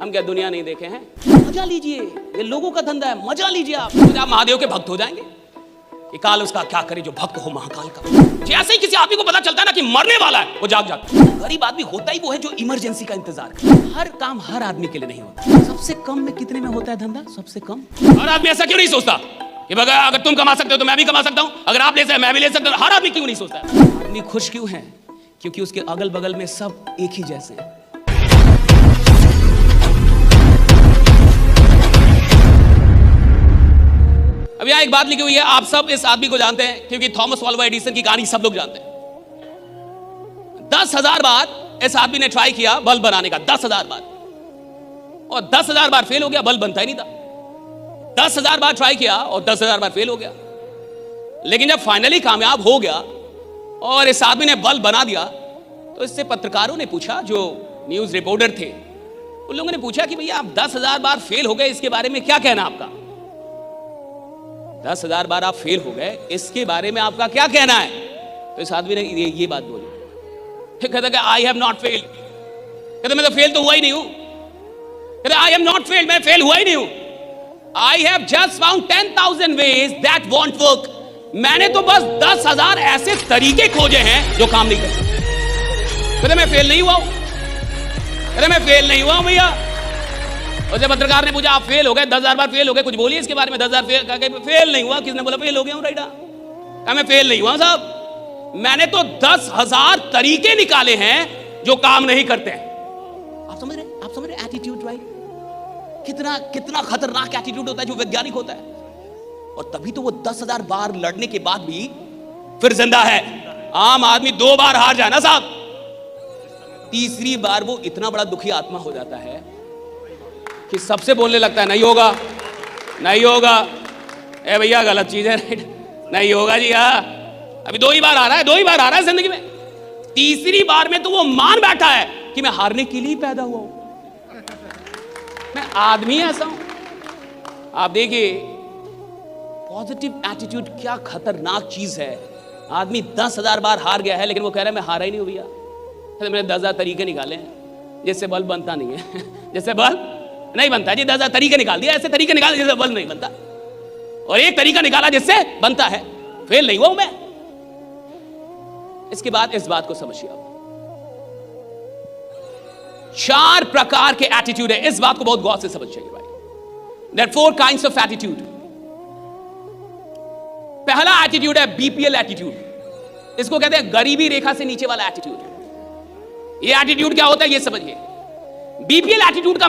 हम क्या दुनिया नहीं देखे हैं? मजा लीजिए, ये लोगों का धंधा है, मजा लीजिए। आप महादेव के भक्त हो जाएंगे कि काल उसका क्या करे जो भक्त हो महाकाल का। जैसे ही किसी आदमी को पता चलता है ना कि मरने वाला है, वो जाग जाता है। गरीब आदमी होता ही वो है जो इमरजेंसी का इंतजार करे। हर काम हर आदमी के लिए नहीं होता। सबसे कम में कितने में होता है धंधा? सबसे कम। हर आदमी ऐसा क्यों नहीं सोचता कि अगर तुम कमा सकते हो तो मैं भी कमा सकता हूं, अगर आप ले सकते मैं भी ले सकता हूं? हर आदमी क्यों नहीं सोचता? आदमी खुश क्यों है? क्योंकि उसके अगल बगल में सब एक ही जैसे हैं। अब यहां एक बात लिखी हुई है, आप सब इस आदमी को जानते हैं क्योंकि थॉमस अल्वा एडिसन की कहानी सब लोग जानते हैं। 10,000 बार इस आदमी ने ट्राई किया बल्ब बनाने का, 10,000 बार, और 10,000 बार फेल हो गया। बल्ब बनता ही नहीं था। 10,000 बार ट्राई किया और 10,000 बार फेल हो गया। लेकिन जब फाइनली कामयाब हो गया और इस आदमी ने बल्ब बना दिया, तो इससे पत्रकारों ने पूछा, जो न्यूज रिपोर्टर थे, उन लोगों ने पूछा कि भैया आप 10,000 बार फेल हो गए, इसके बारे में क्या कहना आपका? 10,000 बार आप फेल हो गए, इसके बारे में आपका क्या कहना है? तो इस आदमी ने ये बात बोली। कहता आई हैव नॉट फेल्ड। कहता मैं तो फेल तो हुआ ही नहीं हूं। कहता आई हैव नॉट फेल्ड, मैं फेल हुआ ही नहीं हूं। I have just found 10,000 ways that won't work। मैंने तो बस 10,000 ऐसे तरीके खोजे हैं जो काम नहीं करते। कहता मैं फेल नहीं हुआ हूं। कहता मैं फेल नहीं हुआ हूं भैया। और जब पत्रकार ने पूछा आप फेल हो गए, 10,000 बार फेल हो गए, कुछ बोलिए इसके बारे में। 10,000 फेल नहीं हुआ। किसने बोला फेल हो गया हूं? राइडा कहा मैं फेल नहीं हुआ साहब, मैंने तो 10,000 तरीके निकाले हैं जो काम नहीं करते हैं। आप समझ रहे एटीट्यूड, राइट? कितना खतरनाक एटीट्यूड होता है जो वैज्ञानिक होता है। और तभी तो वो 10,000 बार लड़ने के बाद भी फिर जिंदा है। आम आदमी 2 बार हार जाए ना साहब, तीसरी बार वो इतना बड़ा दुखी आत्मा हो जाता है कि सबसे बोलने लगता है नहीं होगा, नहीं होगा, ए भैया गलत चीज है, नहीं होगा जी। हाँ अभी 2 ही बार आ रहा है, 2 ही बार आ रहा है जिंदगी में। तीसरी बार में तो वो मान बैठा है कि मैं हारने के लिए पैदा हुआ हूं, मैं आदमी ऐसा हूं। आप देखिए पॉजिटिव एटीट्यूड क्या खतरनाक चीज है। आदमी 10,000 बार हार गया है, लेकिन वो कह रहा है मैं हारा ही नहीं हूं भैया। मैंने 10,000 तरीके निकाले हैं जिससे बल्ब बनता नहीं है जिससे बल्ब नहीं बनता जी। 10,000 तरीके निकाल दिया, ऐसे तरीके निकाल जिससे बल्ब नहीं बनता, और एक तरीका निकाला जिससे बनता है। फेल नहीं हुआ हूं मैं। इसके बाद इस बात को समझिए, आप 4 प्रकार के एटीट्यूड है। इस बात को बहुत गौर से समझिए भाई। There are 4 kinds of attitude। पहला एटीट्यूड है बीपीएल एटीट्यूड। इसको कहते हैं गरीबी रेखा से नीचे वाला एटीट्यूड। ये एटीट्यूड क्या होता है ये समझिए। बीपीएल एटीट्यूड का